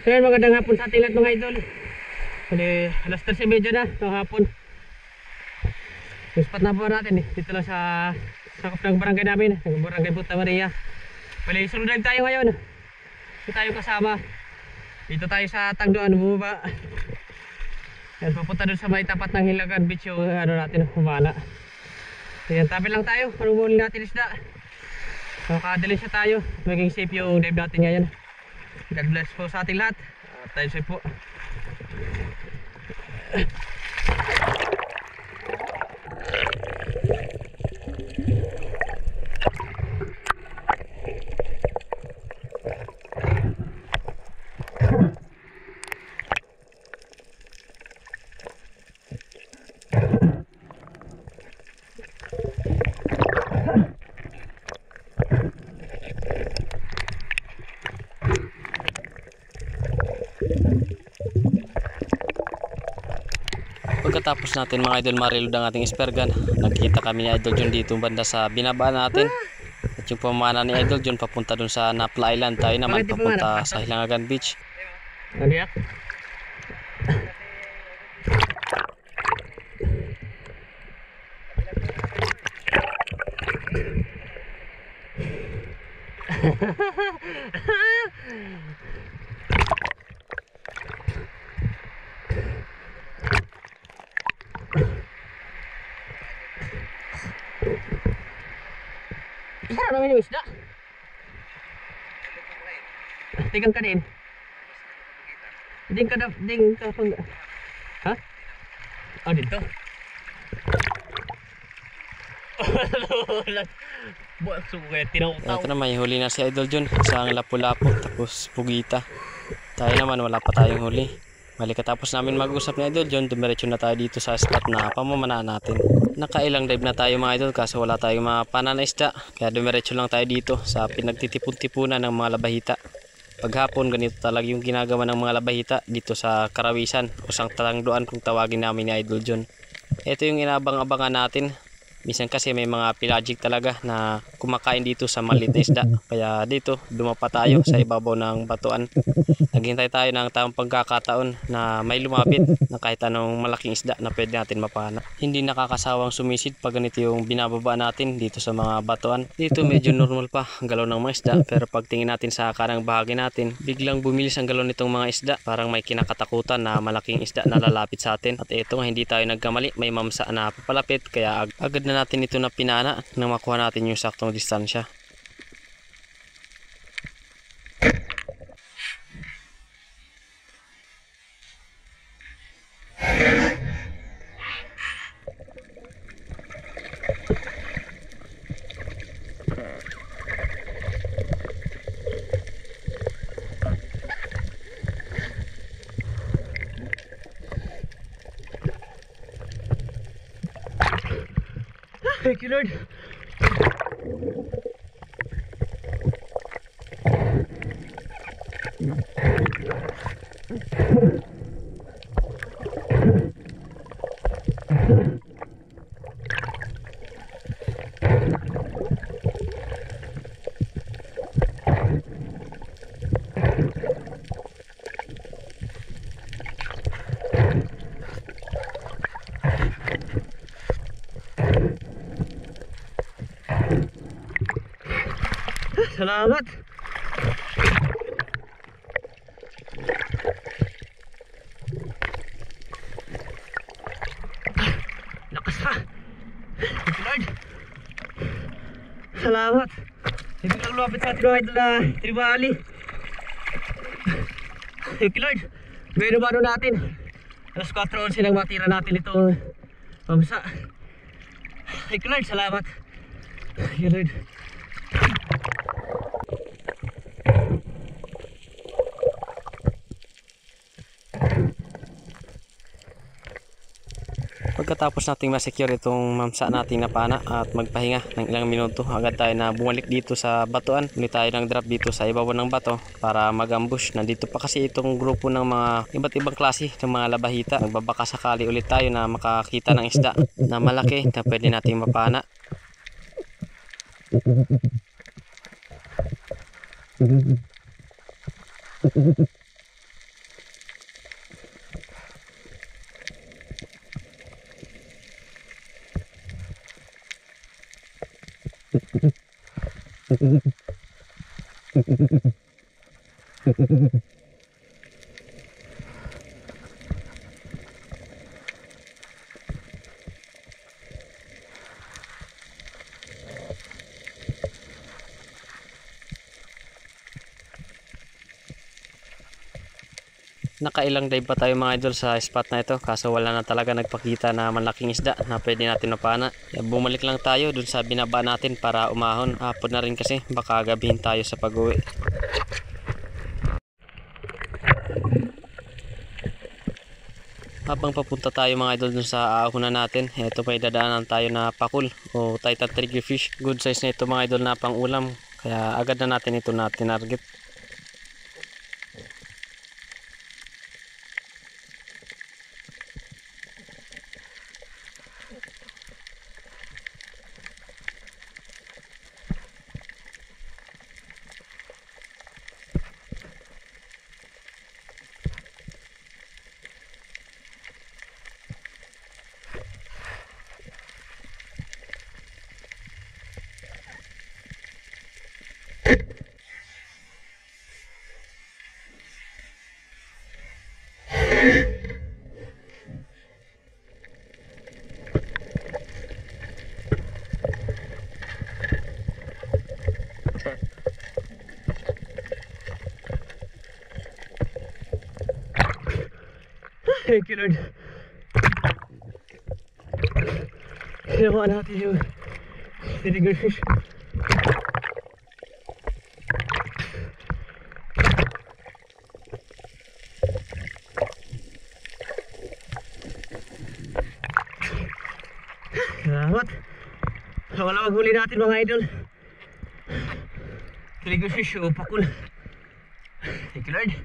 So yun, magandang hapon sa ating lahat mga idol. Bali, alas 3:30 na itong hapon. Yung spot na po natin dito lang sa sakop ng barangay namin, ng barangay Punta Maria. Bali, solo drive tayo ngayon. Dito tayo kasama. Dito tayo sa Tagdoan, bumaba. Yan, papunta doon sa may tapat ng Hilagan Beach yung ano natin, humana. Yan, tabi lang tayo, panumuli natin isda. Makakadilis na tayo, maging safe yung dive natin ngayon. God bless po sa ating lahat. Tayo safe po. Pagkatapos natin mga idol marilod ang ating spear gun, nagkita kami ni Idol John dito banda sa binabaan natin. At yung pamana ni Idol John papunta dun sa Napla Island, tayo naman papunta sa Hilangagan Beach. Naliyak? Isa naman yung isda. Tigang ka din. Ding ka pang... Ha? Oh, dito. Buat sugat, tinawtaw. Ito na, may huli na si Idol John. Isang lapu-lapu tapos pugita. Tayo naman wala pa tayong huli. Bali katapos namin mag-usap ni Idol John, dumiretso na tayo dito sa spot na pamamanaan natin. Nakailang dive na tayo mga idol kaso wala tayong mga pananaisda. Kaya dumiretso lang tayo dito sa pinagtitipon-tipunan ng mga labahita. Paghapon ganito talaga yung ginagawa ng mga labahita dito sa Karawisan o sang Tagdoan kung tawagin namin ni Idol John. Ito yung inabang-abangan natin. Minsan kasi may mga pelagic talaga na kumakain dito sa maliit na isda. Kaya dito dumapa tayo sa ibabaw ng batuan. Naghintay tayo ng tamang pagkakataon na may lumapit na kahit anong malaking isda na pwede natin mapana. Hindi nakakasawang sumisid pag ganito yung binababa natin dito sa mga batuan. Dito medyo normal pa ang galaw ng mga isda, pero pag tingin natin sa kanang bahagi natin, biglang bumilis ang galaw nitong mga isda. Parang may kinakatakutan na malaking isda na lalapit sa atin. At ito nga, hindi tayo nagkamali, may mamsa na papalapit kaya agad na natin ito na pinana nang makuha natin yung saktong distansya. Thank you, Lord. Salamat. Lakas pa. Thank you, Lord. Salamat. Hindi lang lumapit sa atin mga idol na tribali. Thank you, Lord. Gawin naman natin. Alas 4:11 nang matira natin itong mamsa. Thank you Lord, salamat. Thank you Lord. Pagkatapos nating ma-secure itong mamsa nating napana at magpahinga ng ilang minuto, agad tayo na bumalik dito sa batuan. Ulit tayo ng drop dito sa ibabaw ng bato para mag-ambush. Nandito pa kasi itong grupo ng mga iba't ibang klase ng mga labahita. Nagbabaka sakali ulit tayo na makakita ng isda na malaki na pwede nating mapana. Nakailang dive pa tayo mga idol sa spot na ito, kaso wala na talaga nagpakita na malaking isda na pwede natin mapana. Bumalik lang tayo dun sa binaba natin para umahon. Hapon na rin kasi, baka gabihin tayo sa pag-uwi. Habang papunta tayo mga idol dun sa aahunan natin, ito may dadaanan tayo na pakul o Titan triggerfish. Good size na ito mga idol na pang ulam, kaya agad na natin ito na tinarget. Thank you Lord. Ginawa natin yung triggerfish. Salamat. Wala maghuli natin mga idol. Triggerfish o pakul. Thank you Lord.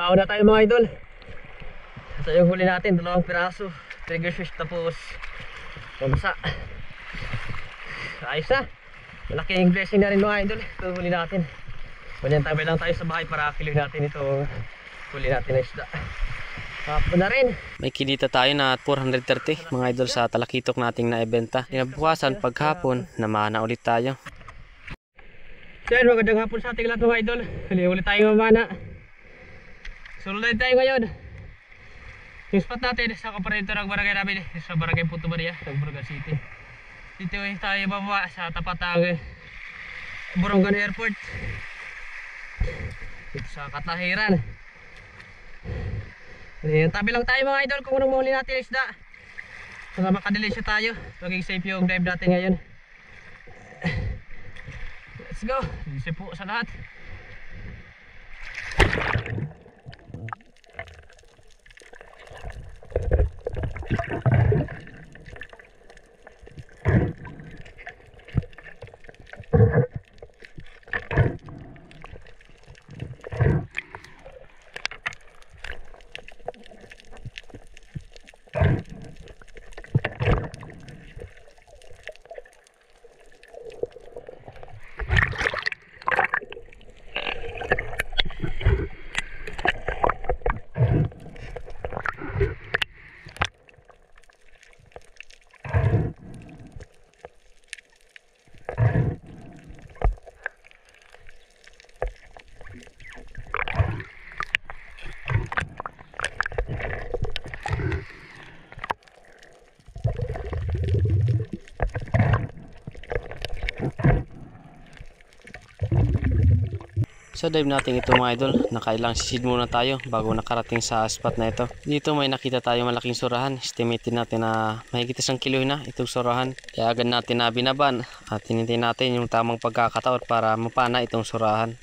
Ako na tayo mga idol. Ito yung huli natin, 2 piraso triggerfish tapos mamsa. Ayos na. Malaking blessing na rin mga idol. Ito huli natin. Ganyan tabi lang tayo sa bahay para kiloy natin ito. Huli natin na isda. Hapon na rin. May kinita tayo na 430 mga idol sa talakitok nating naibenta. Inabukasan paghapon, namana ulit tayo. So yun, magandang hapon sa ating lahat mga idol. Huli ulit tayong mamana. Sulod tayo ngayon. Yung spot natin sa operator ng barangay namin, sa barangay Puto Maria, ng Borongan City. Dito tayo bababa sa tapat ng Borongan Airport. Dito sa Katahiran. Tabi lang tayo mga idol kung anong mahuli natin isda. Para makadilisya tayo. Maging safe yung dive natin ngayon. Let's go. Safe po sa lahat. Sa dive natin ito mga idol, nakailang sisid muna tayo bago nakarating sa spot na ito. Dito may nakita tayo malaking surahan. Estimated natin na mahigit 1 kilo na itong surahan. Kaya agad natin na binaban at hinintay natin yung tamang pagkakataon para mapana itong surahan.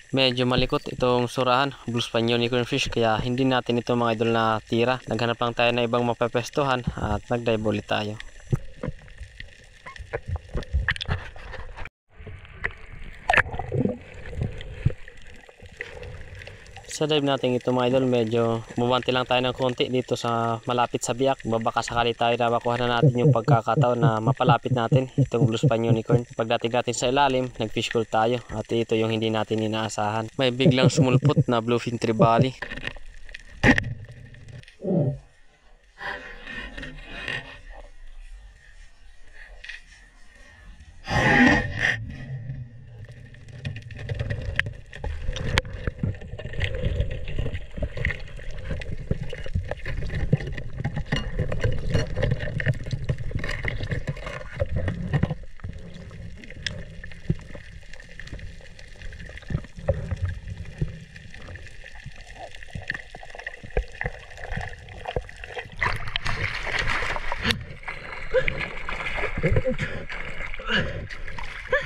Medyo malikot itong surahan, blue span unicorn fish, kaya hindi natin ito mga idol na tira. Naghanap lang tayo na ibang mapepestuhan at nagdive ulit tayo. Sa dive natin ito mga idol, medyo bumanti lang tayo ng konti dito sa malapit sa biyak. Babaka sakali tayo na makuha na natin yung pagkakataon na mapalapit natin itong blue span unicorn. Pagdating natin sa ilalim, nag-fish call tayo at ito yung hindi natin inaasahan. May biglang sumulpot na bluefin trevally.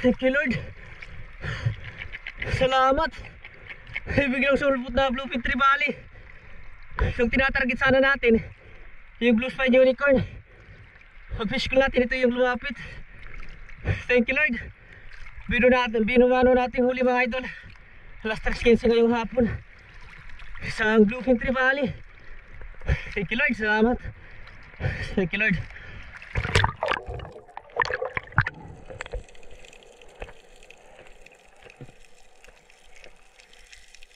Thank you Lord. Salamat. Biglang sulpot na bluefin trevally. Yung tinatarget sana natin, yung blue spine unicorn. Pag-fish ko natin, ito yung lumapit. Thank you Lord. Binumano natin huli mga idol. Alas 3:15 ngayong hapon. Isang bluefin trevally. Thank you Lord, salamat. Thank you Lord.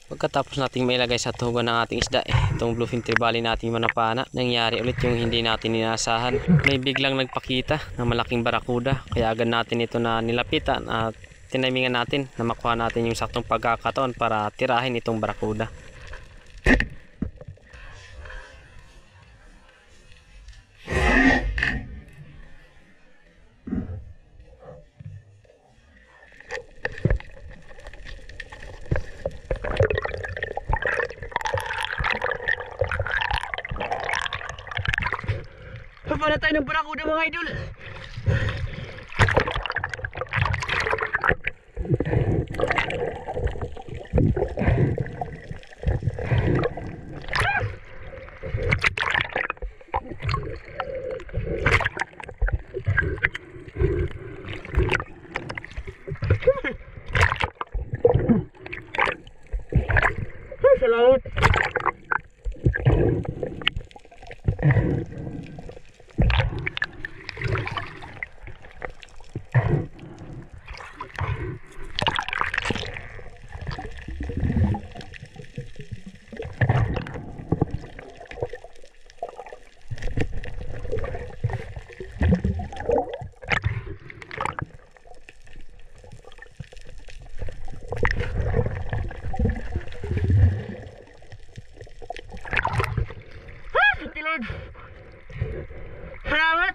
Pagkatapos nating mailagay sa tugon ng ating isda, itong bluefin trevally nating manapana, nangyari ulit yung hindi natin inaasahan. May biglang nagpakita na malaking barakuda, kaya agad natin ito na nilapitan at tinamingan natin na makuha natin yung saktong pagkakataon para tirahin itong barakuda. Pagpala tayo ng barakuda mga idol. Salamat. Salamat.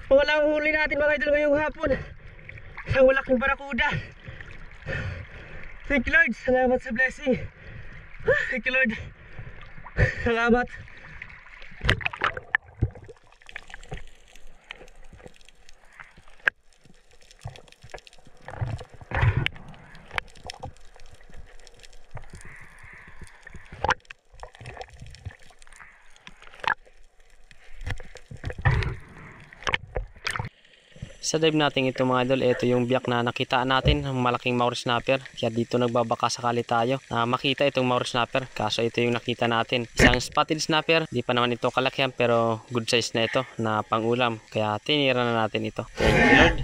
Walang huli natin mga idol ngayong hapon. Isang malaking barakuda. Thank you Lord. Salamat sa blessing. Thank you Lord. Salamat. Sa dive natin ito mga idol, ito yung biyak na nakitaan natin ng malaking Maori snapper. Kaya dito nagbabaka sakali tayo na makita itong Maori snapper. Kaso ito yung nakita natin. Isang spotted snapper, di pa naman ito kalakihan pero good size na ito na pangulam. Kaya tinira na natin ito. Thank you Lord.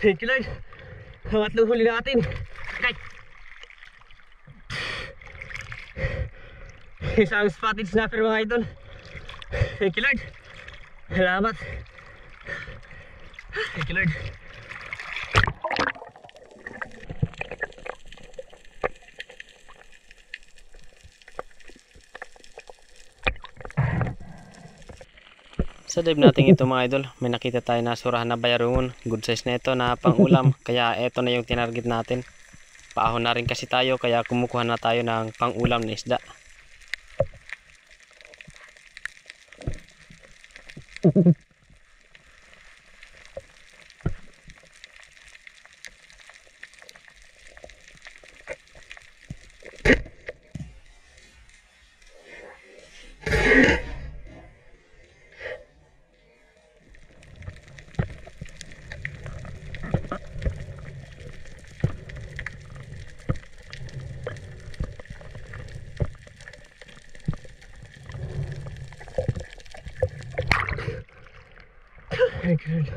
Thank you Lord. Pangatlong huli natin. Okay. Isang spotted snapper mga idol. Thank you Lord. Salamat. Thank you Lord. Sa dive natin ito mga idol, may nakita tayo na surahan na bayarungon. Good size na ito na pangulam. Kaya ito na yung tinarget natin. Paahon na rin kasi tayo kaya kumukuha na tayo ng pangulam na isda. Thank you Lord.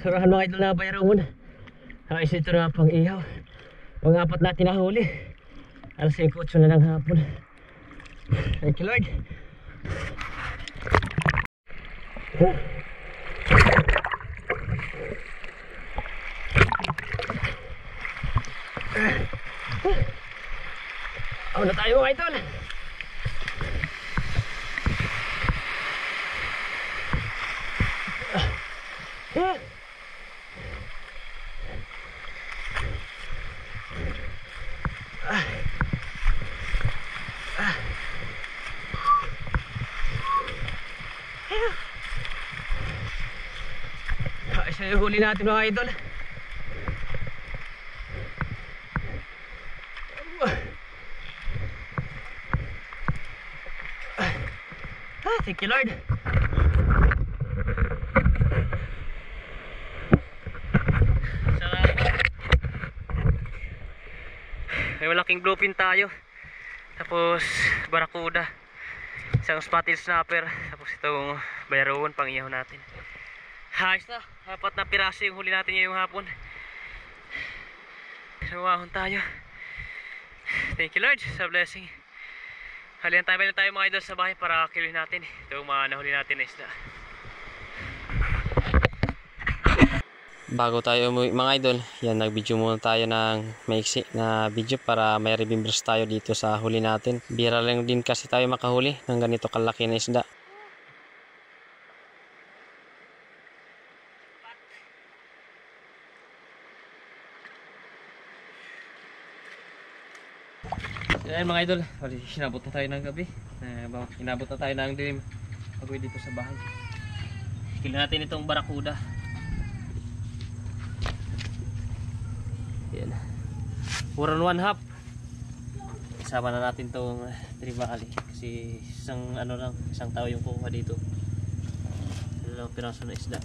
Surahan mga idol na bayarungon. Ayos ito na pang ihaw. Pang-apat natin nahuli. Alas 5:08 na ng hapon. Thank you Lord. Ako na tayo mga idol. Isa yung huli natin mga idol. Thank you Lord. May malaking bluefin tayo. Tapos barakuda. Isang spotted snapper. Tapos itong bayarungon pang ihaw natin. Ayos na. 4 na piraso yung huli natin ngayong hapon. Nawahon tayo. Thank you Lord sa blessing. Halihan tayo mga idol sa bahay para kiluhin natin itong mga nahuli natin na isda. Bago tayo umuwi mga idol, yan nag-video muna tayo ng maiksi na video para may remembers tayo dito sa huli natin. Bira lang din kasi tayo makahuli ng ganito kalaki na isda. Ayan mga idol, inabot na tayo ng gabi. Inabot na tayo ng dilim. Pag-uwi dito sa bahay. Kill natin itong barakuda. Ayan. 4 and 1/2. Isama na natin itong tribali. Kasi isang tao yung kukuha dito. 2 piraso na isda.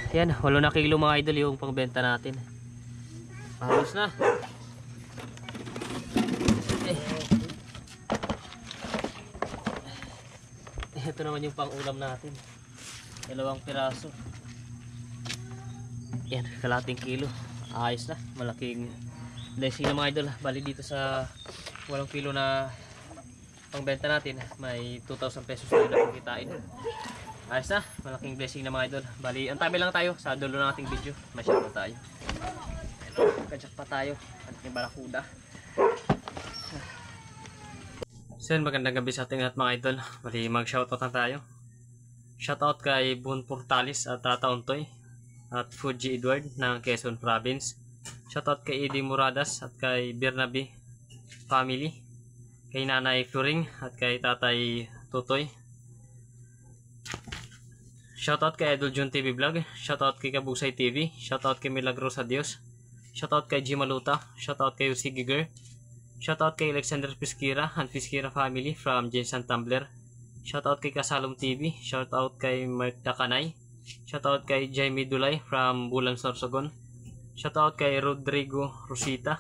Yan, 8 na kilo mga idol yung pangbenta natin. Halos na. Ito naman yung pang-ulam natin. 2 piraso. Yan, kalating kilo. Ayos na, malaking blessing na mga idol. Bali dito sa 8 kilo na pangbenta natin, may 2,000 pesos tayo na pagkitain. Ayos na, malaking blessing na mga idol. Bali, ang tabi lang tayo sa dulo ng ating video. Masyado tayo. Kajak pa tayo. Ating barakuda. So yun, magandang gabi sa ating lahat mga idol. Bali, mag-shoutout na tayo. Shoutout kay Bon Portalis at Tata Untoy at Fuji Edward ng Quezon Province. Shoutout kay Eddie Muradas at kay Bernabe family. Kay Nanay Floring at kay Tatay Tutoy. Shoutout kay Idol Jun TV Vlog. Shoutout kay Kabusay TV. Shoutout kay Milagros Adios. Shoutout kay Jimaluta. Shoutout kay Usi Giger. Shoutout kay Alexander Piskira and Piskira family from Jensen Tumblr. Shoutout kay Kasalom TV. Shoutout kay Mark Takanay. Shoutout kay Jaime Dulay from Bulan Sorsogon. Shoutout kay Rodrigo Rosita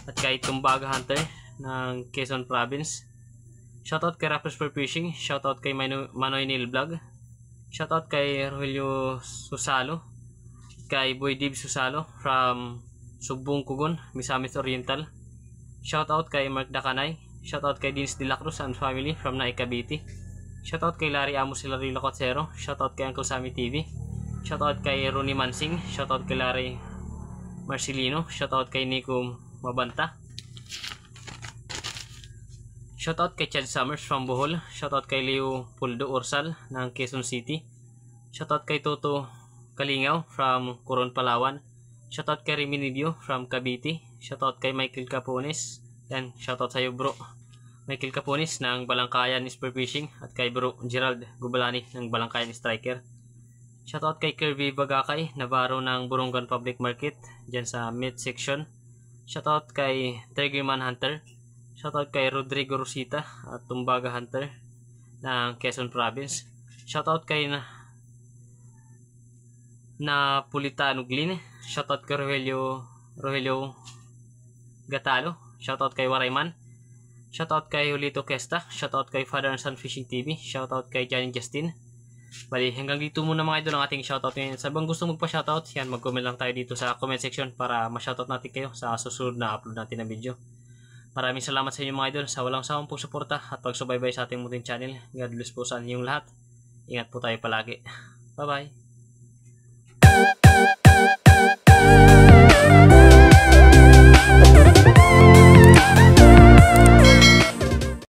at kay Tumbaga Hunter ng Quezon Province. Shoutout kay Rappers for Fishing. Shoutout kay Manoy Neil Vlog. Shoutout kay Rogelio Susalo. Kay Boy Dib Susalo from Subbong Kugon, Misamis Oriental. Shoutout kay Mark Dakanay. Shoutout kay Dins De La Cruz and family from Naik Cavite. Shoutout kay Larry Amos Hilarilo Cotsero. Shoutout kay Uncle Sammy TV. Shoutout kay Ronnie Mansing. Shoutout kay Larry Marcelino. Shoutout kay Nico Mabanta. Shoutout kay Chad Summers from Bohol. Shoutout kay Leo Puldo Orsal ng Quezon City. Shoutout kay Toto Kalingaw from Coron, Palawan. Shoutout kay Reminidio from Cavite. Shoutout kay Michael Capones. Yan, shoutout sa iyo bro. Michael Capones ng Balangkayan Spearfishing at kay bro Gerald Gubalani ng Balangkayan Striker. Shoutout kay Kirby Bagakay Navarro ng Borongan Public Market dyan sa mid section. Shoutout kay Tigerman Hunter. Shoutout kay Rodrigo Rosita at Tumbaga Hunter ng Quezon Province. Shoutout kay Napolitano Glin. Shoutout kay Rogelio Gatalo. Shoutout kay Warayman. Shoutout kay Julito Kesta. Shoutout kay Father and Son Fishing TV. Shoutout kay Johnny Justin. Bali, hanggang dito muna mga idol ang ating shoutout ngayon. Sa bang gusto magpa-shoutout, yan, mag-comment lang tayo dito sa comment section para ma-shoutout natin kayo sa susunod na upload natin na video. Maraming salamat sa inyo mga idol sa walang sawang pagsuporta at pagsubaybay sa ating munting channel. God bless po sa inyong lahat. Ingat po tayo palagi. Bye bye.